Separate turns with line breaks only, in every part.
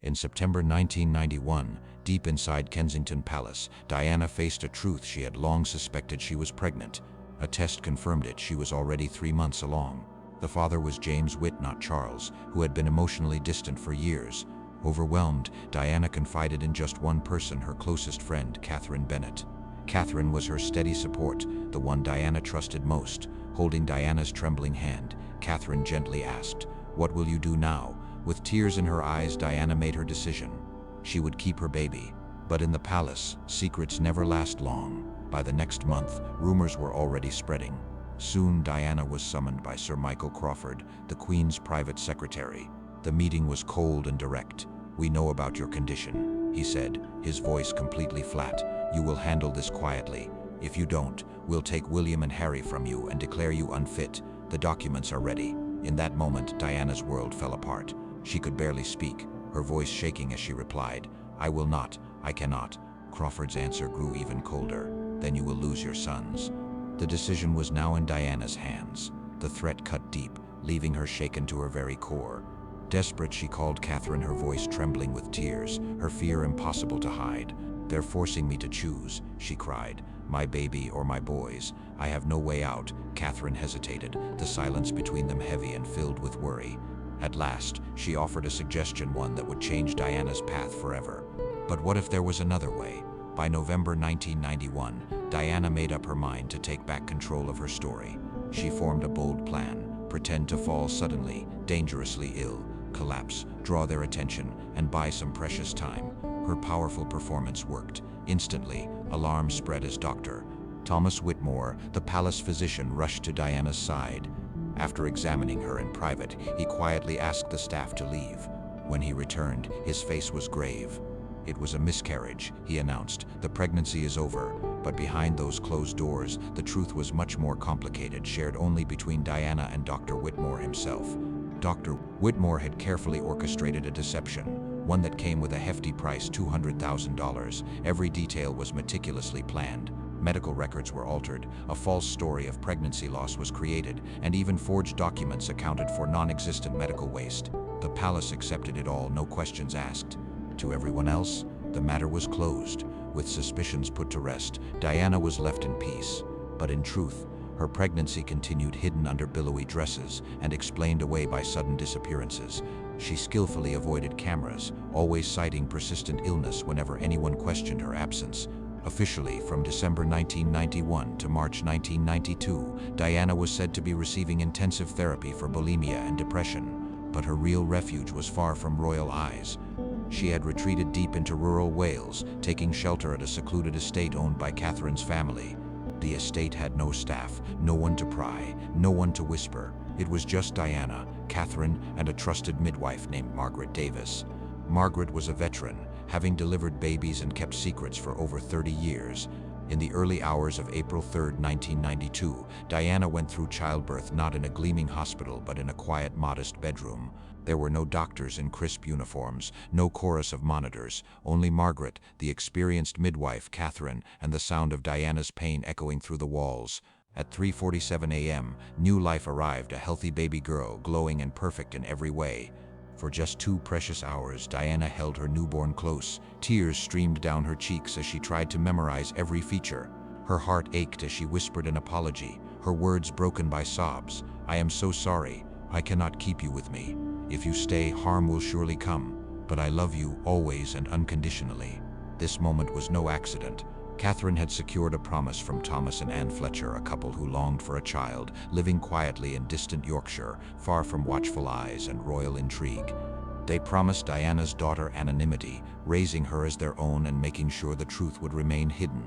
In September 1991, deep inside Kensington Palace, Diana faced a truth she had long suspected: she was pregnant. A test confirmed it. She was already 3 months along. The father was James Witt, not Charles, who had been emotionally distant for years. Overwhelmed, Diana confided in just one person, her closest friend, Catherine Bennett. Catherine was her steady support, the one Diana trusted most. Holding Diana's trembling hand, Catherine gently asked, "What will you do now?" With tears in her eyes, Diana made her decision. She would keep her baby. But in the palace, secrets never last long. By the next month, rumors were already spreading. Soon, Diana was summoned by Sir Michael Crawford, the Queen's private secretary. The meeting was cold and direct. "We know about your condition," he said, his voice completely flat. "You will handle this quietly. If you don't, we'll take William and Harry from you and declare you unfit. The documents are ready." In that moment, Diana's world fell apart. She could barely speak, her voice shaking as she replied, "I will not, I cannot." Crawford's answer grew even colder. "Then you will lose your sons." The decision was now in Diana's hands. The threat cut deep, leaving her shaken to her very core. Desperate, she called Catherine, her voice trembling with tears, her fear impossible to hide. "They're forcing me to choose," she cried. "My baby or my boys. I have no way out." Catherine hesitated, the silence between them heavy and filled with worry. At last, she offered a suggestion, one that would change Diana's path forever. But what if there was another way? By November 1991, Diana made up her mind to take back control of her story. She formed a bold plan: pretend to fall suddenly, dangerously ill, collapse, draw their attention, and buy some precious time. Her powerful performance worked. Instantly, alarm spread as Dr. Thomas Whitmore, the palace physician, rushed to Diana's side. After examining her in private, he quietly asked the staff to leave. When he returned, his face was grave. "It was a miscarriage," he announced. "The pregnancy is over." But behind those closed doors, the truth was much more complicated, shared only between Diana and Dr. Whitmore himself. Dr. Whitmore had carefully orchestrated a deception, one that came with a hefty price: $200,000. Every detail was meticulously planned. Medical records were altered, a false story of pregnancy loss was created, and even forged documents accounted for non-existent medical waste. The palace accepted it all, no questions asked. To everyone else, the matter was closed. With suspicions put to rest, Diana was left in peace. But in truth, her pregnancy continued hidden under billowy dresses and explained away by sudden disappearances. She skillfully avoided cameras, always citing persistent illness whenever anyone questioned her absence. Officially, from December 1991 to March 1992, Diana was said to be receiving intensive therapy for bulimia and depression. But her real refuge was far from royal eyes. She had retreated deep into rural Wales, taking shelter at a secluded estate owned by Catherine's family. The estate had no staff, no one to pry, no one to whisper. It was just Diana, Catherine, and a trusted midwife named Margaret Davis. Margaret was a veteran, having delivered babies and kept secrets for over 30 years. In the early hours of April 3, 1992, Diana went through childbirth not in a gleaming hospital but in a quiet, modest bedroom. There were no doctors in crisp uniforms, no chorus of monitors, only Margaret, the experienced midwife, Catherine, and the sound of Diana's pain echoing through the walls. At 3:47 a.m., new life arrived, a healthy baby girl, glowing and perfect in every way. For just 2 precious hours, Diana held her newborn close. Tears streamed down her cheeks as she tried to memorize every feature. Her heart ached as she whispered an apology, her words broken by sobs. "I am so sorry. I cannot keep you with me. If you stay, harm will surely come. But I love you always and unconditionally." This moment was no accident. Catherine had secured a promise from Thomas and Anne Fletcher, a couple who longed for a child, living quietly in distant Yorkshire, far from watchful eyes and royal intrigue. They promised Diana's daughter anonymity, raising her as their own and making sure the truth would remain hidden.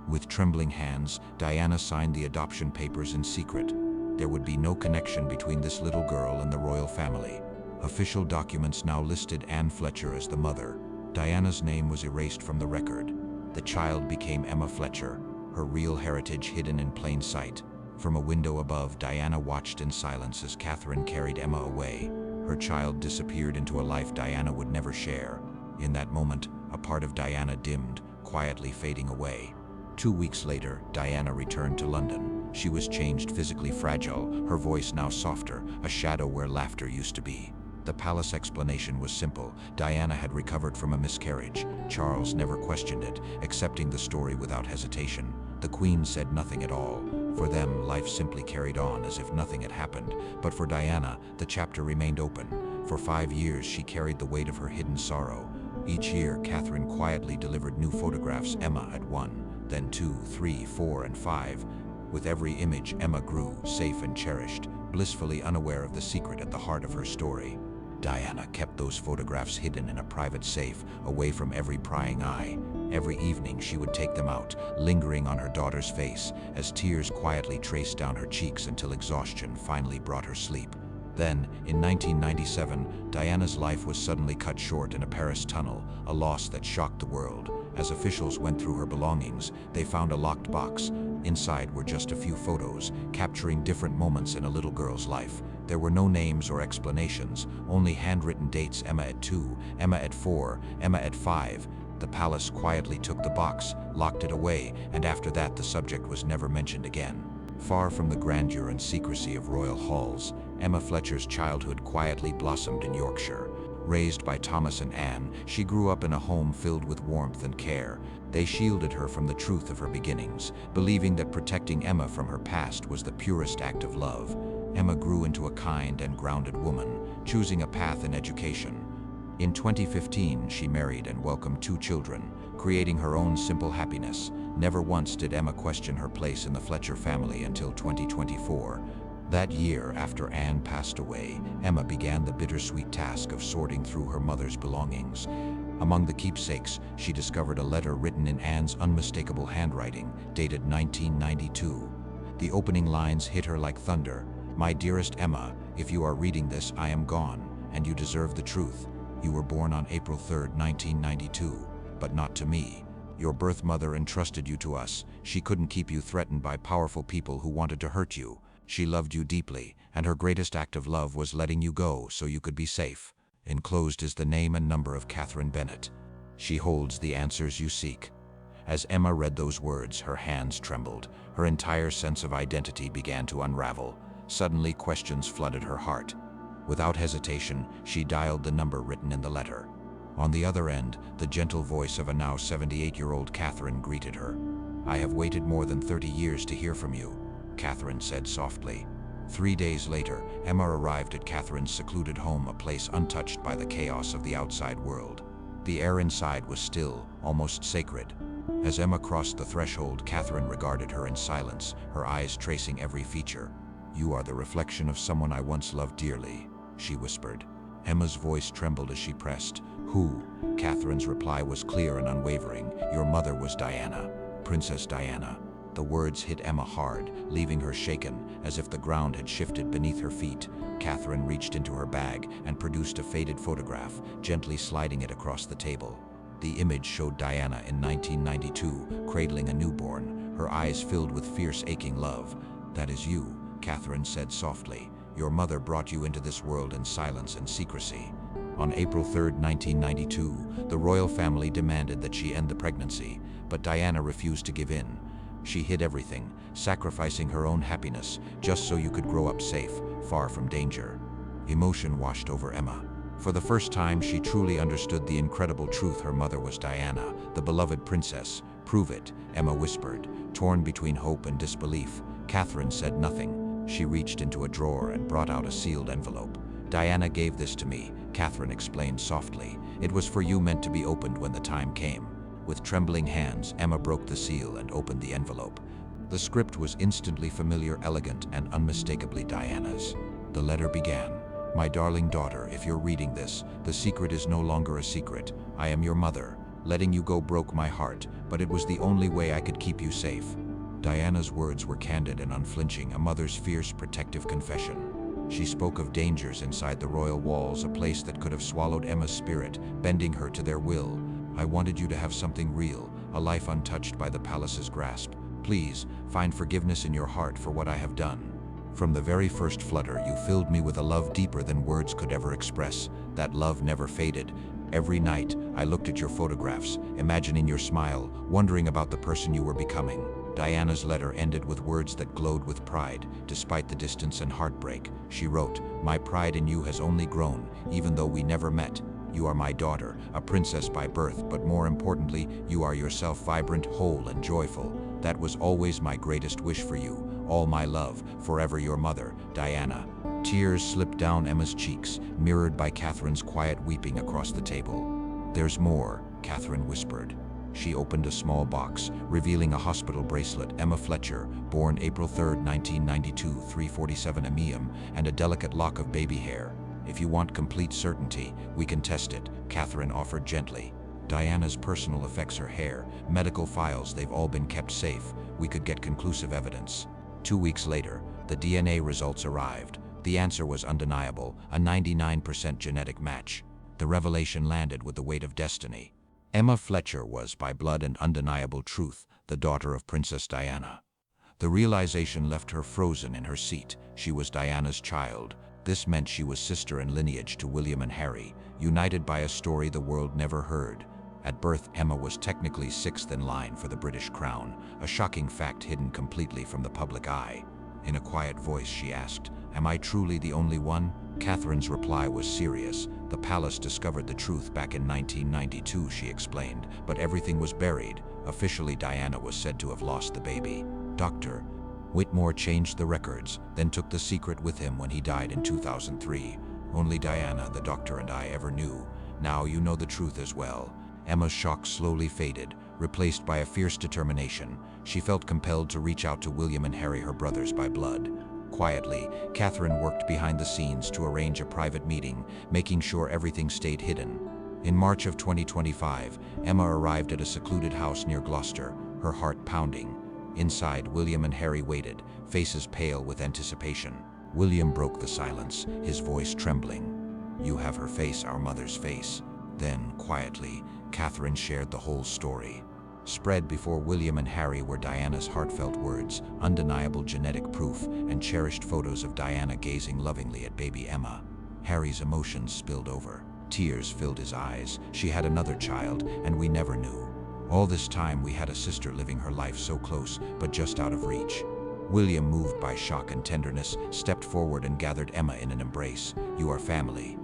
With trembling hands, Diana signed the adoption papers in secret. There would be no connection between this little girl and the royal family. Official documents now listed Anne Fletcher as the mother. Diana's name was erased from the record. The child became Emma Fletcher, her real heritage hidden in plain sight. From a window above, Diana watched in silence as Catherine carried Emma away. Her child disappeared into a life Diana would never share. In that moment, a part of Diana dimmed, quietly fading away. 2 weeks later, Diana returned to London. She was changed, physically fragile, her voice now softer, a shadow where laughter used to be. The palace explanation was simple. Diana had recovered from a miscarriage. Charles never questioned it, accepting the story without hesitation. The Queen said nothing at all. For them, life simply carried on as if nothing had happened. But for Diana, the chapter remained open. For 5 years, she carried the weight of her hidden sorrow. Each year, Catherine quietly delivered new photographs, Emma at 1, then 2, 3, 4, and 5. With every image, Emma grew, safe and cherished, blissfully unaware of the secret at the heart of her story. Diana kept those photographs hidden in a private safe, away from every prying eye. Every evening she would take them out, lingering on her daughter's face, as tears quietly traced down her cheeks until exhaustion finally brought her sleep. Then, in 1997, Diana's life was suddenly cut short in a Paris tunnel, a loss that shocked the world. As officials went through her belongings, they found a locked box. Inside were just a few photos, capturing different moments in a little girl's life. There were no names or explanations, only handwritten dates: Emma at 2, Emma at 4, Emma at 5. The palace quietly took the box, locked it away, and after that the subject was never mentioned again. Far from the grandeur and secrecy of royal halls, Emma Fletcher's childhood quietly blossomed in Yorkshire. Raised by Thomas and Anne, she grew up in a home filled with warmth and care. They shielded her from the truth of her beginnings, believing that protecting Emma from her past was the purest act of love. Emma grew into a kind and grounded woman, choosing a path in education. In 2015, she married and welcomed 2 children, creating her own simple happiness. Never once did Emma question her place in the Fletcher family until 2024. That year, after Anne passed away, Emma began the bittersweet task of sorting through her mother's belongings. Among the keepsakes, she discovered a letter written in Anne's unmistakable handwriting, dated 1992. The opening lines hit her like thunder. "My dearest Emma, if you are reading this, I am gone, and you deserve the truth. You were born on April 3rd, 1992, but not to me. Your birth mother entrusted you to us. She couldn't keep you threatened by powerful people who wanted to hurt you. She loved you deeply, and her greatest act of love was letting you go so you could be safe." Enclosed is the name and number of Catherine Bennett. She holds the answers you seek. As Emma read those words, her hands trembled. Her entire sense of identity began to unravel. Suddenly, questions flooded her heart. Without hesitation, she dialed the number written in the letter. On the other end, the gentle voice of a now 78-year-old Catherine greeted her. "I have waited more than 30 years to hear from you," Catherine said softly. 3 days later, Emma arrived at Catherine's secluded home, a place untouched by the chaos of the outside world. The air inside was still, almost sacred. As Emma crossed the threshold, Catherine regarded her in silence, her eyes tracing every feature. "You are the reflection of someone I once loved dearly," she whispered. Emma's voice trembled as she pressed. "Who?" Catherine's reply was clear and unwavering. "Your mother was Diana, Princess Diana." The words hit Emma hard, leaving her shaken, as if the ground had shifted beneath her feet. Catherine reached into her bag and produced a faded photograph, gently sliding it across the table. The image showed Diana in 1992, cradling a newborn, her eyes filled with fierce, aching love. "That is you," Catherine said softly. "Your mother brought you into this world in silence and secrecy." On April 3rd, 1992, the royal family demanded that she end the pregnancy, but Diana refused to give in. She hid everything, sacrificing her own happiness, just so you could grow up safe, far from danger. Emotion washed over Emma. For the first time, she truly understood the incredible truth. Her mother was Diana, the beloved princess. "Prove it," Emma whispered, torn between hope and disbelief. Catherine said nothing. She reached into a drawer and brought out a sealed envelope. "Diana gave this to me," Catherine explained softly. "It was for you, meant to be opened when the time came." With trembling hands, Emma broke the seal and opened the envelope. The script was instantly familiar, elegant, and unmistakably Diana's. The letter began, "My darling daughter, if you're reading this, the secret is no longer a secret. I am your mother. Letting you go broke my heart, but it was the only way I could keep you safe." Diana's words were candid and unflinching, a mother's fierce, protective confession. She spoke of dangers inside the royal walls, a place that could have swallowed Emma's spirit, bending her to their will. "I wanted you to have something real, a life untouched by the palace's grasp. Please, find forgiveness in your heart for what I have done. From the very first flutter, you filled me with a love deeper than words could ever express. That love never faded. Every night, I looked at your photographs, imagining your smile, wondering about the person you were becoming. Diana's letter ended with words that glowed with pride. Despite the distance and heartbreak, she wrote, "My pride in you has only grown, even though we never met. You are my daughter, a princess by birth, but more importantly, you are yourself vibrant, whole, and joyful. That was always my greatest wish for you. All my love, forever your mother, Diana." Tears slipped down Emma's cheeks, mirrored by Catherine's quiet weeping across the table. "There's more," Catherine whispered. She opened a small box, revealing a hospital bracelet, Emma Fletcher, born April 3, 1992, 3:47 AM, and a delicate lock of baby hair. "If you want complete certainty, we can test it," Catherine offered gently. "Diana's personal effects, her hair, medical files, they've all been kept safe. We could get conclusive evidence." 2 weeks later, the DNA results arrived. The answer was undeniable, a 99% genetic match. The revelation landed with the weight of destiny. Emma Fletcher was, by blood and undeniable truth, the daughter of Princess Diana. The realization left her frozen in her seat. She was Diana's child. This meant she was sister in lineage to William and Harry, united by a story the world never heard. At birth, Emma was technically sixth in line for the British crown, a shocking fact hidden completely from the public eye. In a quiet voice, she asked, "Am I truly the only one?" Catherine's reply was serious. "The palace discovered the truth back in 1992, she explained, but everything was buried. Officially, Diana was said to have lost the baby. Dr. Whitmore changed the records, then took the secret with him when he died in 2003. Only Diana, the doctor, and I ever knew. Now you know the truth as well." Emma's shock slowly faded, replaced by a fierce determination. She felt compelled to reach out to William and Harry, her brothers by blood. Quietly, Catherine worked behind the scenes to arrange a private meeting, making sure everything stayed hidden. In March of 2025, Emma arrived at a secluded house near Gloucester, her heart pounding. Inside, William and Harry waited, faces pale with anticipation. William broke the silence, his voice trembling. "You have her face, our mother's face." Then, quietly, Catherine shared the whole story. Spread before William and Harry were Diana's heartfelt words, undeniable genetic proof, and cherished photos of Diana gazing lovingly at baby Emma. Harry's emotions spilled over. Tears filled his eyes. "She had another child, and we never knew. All this time we had a sister living her life so close, but just out of reach." William, moved by shock and tenderness, stepped forward and gathered Emma in an embrace. "You are family.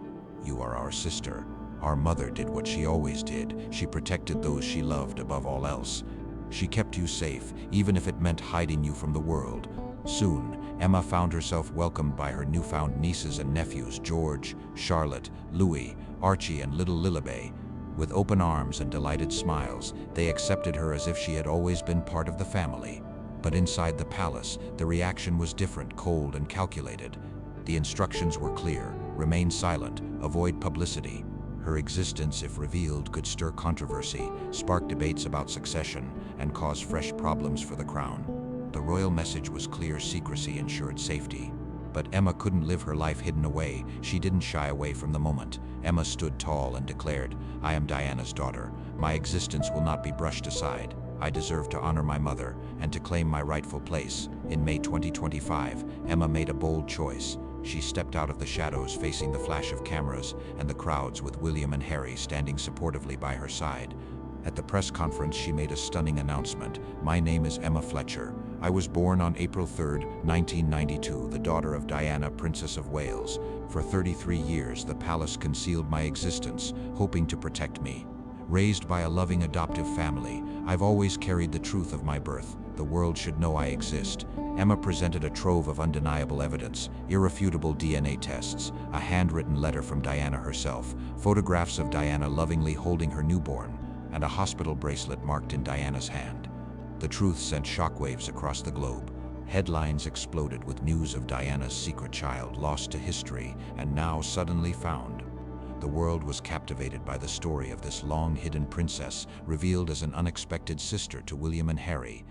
You are our sister. Our mother did what she always did. She protected those she loved above all else. She kept you safe, even if it meant hiding you from the world." Soon, Emma found herself welcomed by her newfound nieces and nephews, George, Charlotte, Louis, Archie, and little Lilibet. With open arms and delighted smiles, they accepted her as if she had always been part of the family. But inside the palace, the reaction was different, cold and calculated. The instructions were clear: remain silent, avoid publicity. Her existence, if revealed, could stir controversy, spark debates about succession, and cause fresh problems for the crown. The royal message was clear: secrecy ensured safety. But Emma couldn't live her life hidden away. She didn't shy away from the moment. Emma stood tall and declared, "I am Diana's daughter. My existence will not be brushed aside. I deserve to honor my mother and to claim my rightful place." In May 2025, Emma made a bold choice. She stepped out of the shadows, facing the flash of cameras and the crowds, with William and Harry standing supportively by her side. At the press conference, she made a stunning announcement. "My name is Emma Fletcher. I was born on April 3, 1992, the daughter of Diana, Princess of Wales. For 33 years, the palace concealed my existence, hoping to protect me. Raised by a loving adoptive family, I've always carried the truth of my birth. The world should know I exist." Emma presented a trove of undeniable evidence: irrefutable DNA tests, a handwritten letter from Diana herself, photographs of Diana lovingly holding her newborn, and a hospital bracelet marked in Diana's hand. The truth sent shockwaves across the globe. Headlines exploded with news of Diana's secret child, lost to history and now suddenly found. The world was captivated by the story of this long-hidden princess, revealed as an unexpected sister to William and Harry.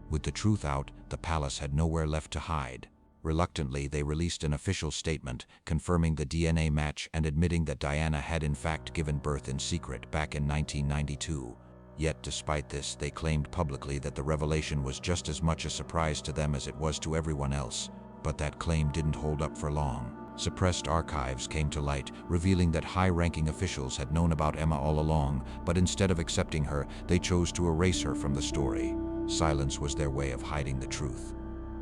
With the truth out, the palace had nowhere left to hide. Reluctantly, they released an official statement, confirming the DNA match and admitting that Diana had in fact given birth in secret back in 1992. Yet, despite this, they claimed publicly that the revelation was just as much a surprise to them as it was to everyone else. But that claim didn't hold up for long. Suppressed archives came to light, revealing that high-ranking officials had known about Emma all along, but instead of accepting her, they chose to erase her from the story. Silence was their way of hiding the truth.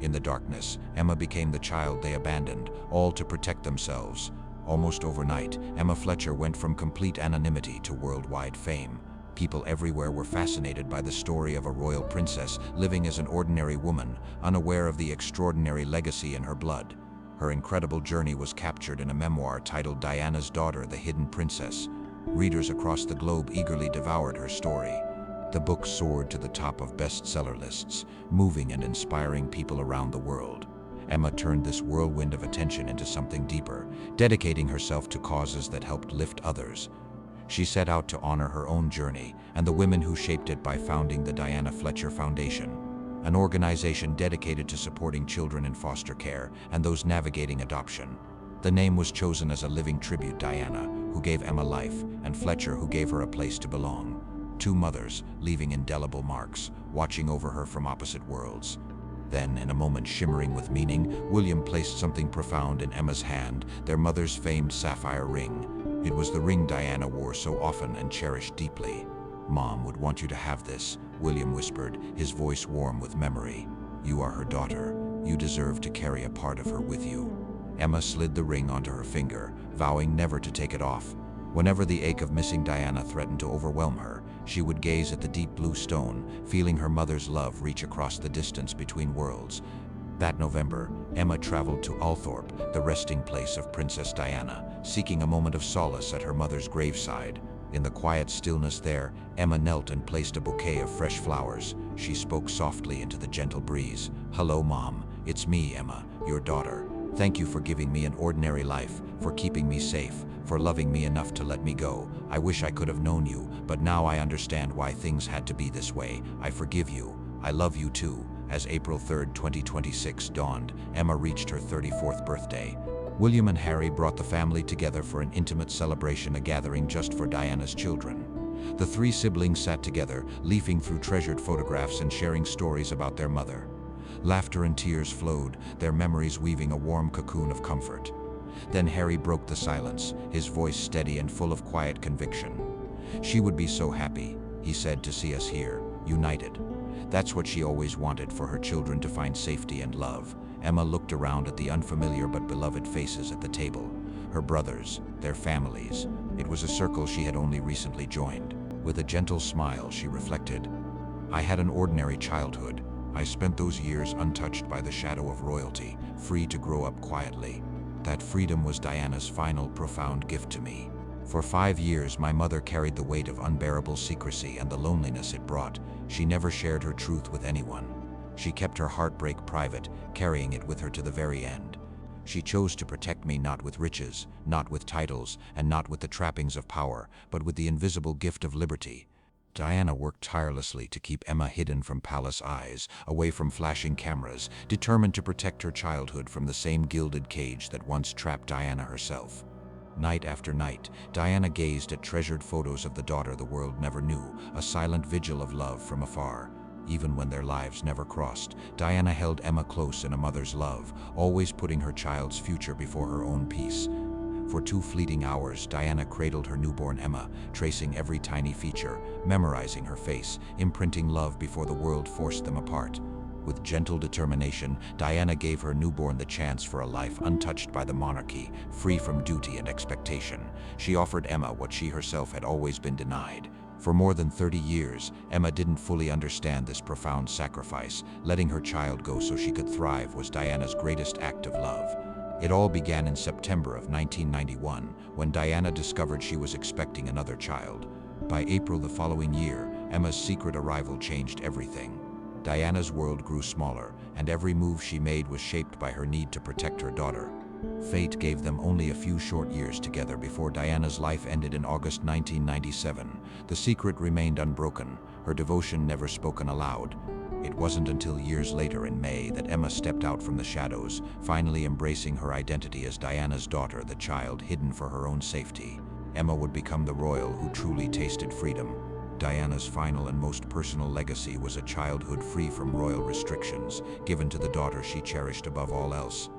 In the darkness, Emma became the child they abandoned, all to protect themselves. Almost overnight, Emma Fletcher went from complete anonymity to worldwide fame. People everywhere were fascinated by the story of a royal princess living as an ordinary woman, unaware of the extraordinary legacy in her blood. Her incredible journey was captured in a memoir titled Diana's Daughter, the Hidden Princess. Readers across the globe eagerly devoured her story. The book soared to the top of bestseller lists, moving and inspiring people around the world. Emma turned this whirlwind of attention into something deeper, dedicating herself to causes that helped lift others. She set out to honor her own journey and the women who shaped it by founding the Diana Fletcher Foundation, an organization dedicated to supporting children in foster care and those navigating adoption. The name was chosen as a living tribute: Diana, who gave Emma life, and Fletcher, who gave her a place to belong. Two mothers, leaving indelible marks, watching over her from opposite worlds. Then, in a moment shimmering with meaning, William placed something profound in Emma's hand, their mother's famed sapphire ring. It was the ring Diana wore so often and cherished deeply. "Mom would want you to have this," William whispered, his voice warm with memory. "You are her daughter. You deserve to carry a part of her with you." Emma slid the ring onto her finger, vowing never to take it off. Whenever the ache of missing Diana threatened to overwhelm her, she would gaze at the deep blue stone, feeling her mother's love reach across the distance between worlds. That November, Emma traveled to Althorpe, the resting place of Princess Diana, seeking a moment of solace at her mother's graveside. In the quiet stillness there, Emma knelt and placed a bouquet of fresh flowers. She spoke softly into the gentle breeze. "Hello, Mom. It's me, Emma, your daughter. Thank you for giving me an ordinary life, for keeping me safe, for loving me enough to let me go. I wish I could have known you, but now I understand why things had to be this way. I forgive you. I love you too." As April 3, 2026 dawned, Emma reached her 34th birthday. William and Harry brought the family together for an intimate celebration, a gathering just for Diana's children. The three siblings sat together, leafing through treasured photographs and sharing stories about their mother. Laughter and tears flowed, their memories weaving a warm cocoon of comfort. Then Harry broke the silence, his voice steady and full of quiet conviction. "She would be so happy," he said, "to see us here, united. That's what she always wanted, for her children to find safety and love." Emma looked around at the unfamiliar but beloved faces at the table. Her brothers, their families. It was a circle she had only recently joined. With a gentle smile, she reflected, "I had an ordinary childhood. I spent those years untouched by the shadow of royalty, free to grow up quietly. That freedom was Diana's final, profound gift to me. For 5 years, my mother carried the weight of unbearable secrecy and the loneliness it brought. She never shared her truth with anyone. She kept her heartbreak private, carrying it with her to the very end. She chose to protect me not with riches, not with titles, and not with the trappings of power, but with the invisible gift of liberty." Diana worked tirelessly to keep Emma hidden from palace eyes, away from flashing cameras, determined to protect her childhood from the same gilded cage that once trapped Diana herself. Night after night, Diana gazed at treasured photos of the daughter the world never knew, a silent vigil of love from afar. Even when their lives never crossed, Diana held Emma close in a mother's love, always putting her child's future before her own peace. For 2 fleeting hours, Diana cradled her newborn Emma, tracing every tiny feature, memorizing her face, imprinting love before the world forced them apart. With gentle determination, Diana gave her newborn the chance for a life untouched by the monarchy, free from duty and expectation. She offered Emma what she herself had always been denied. For more than 30 years, Emma didn't fully understand this profound sacrifice. Letting her child go so she could thrive was Diana's greatest act of love. It all began in September of 1991, when Diana discovered she was expecting another child. By April the following year, Emma's secret arrival changed everything. Diana's world grew smaller, and every move she made was shaped by her need to protect her daughter. Fate gave them only a few short years together before Diana's life ended in August 1997. The secret remained unbroken, her devotion never spoken aloud. It wasn't until years later in May that Emma stepped out from the shadows, finally embracing her identity as Diana's daughter, the child hidden for her own safety. Emma would become the royal who truly tasted freedom. Diana's final and most personal legacy was a childhood free from royal restrictions, given to the daughter she cherished above all else.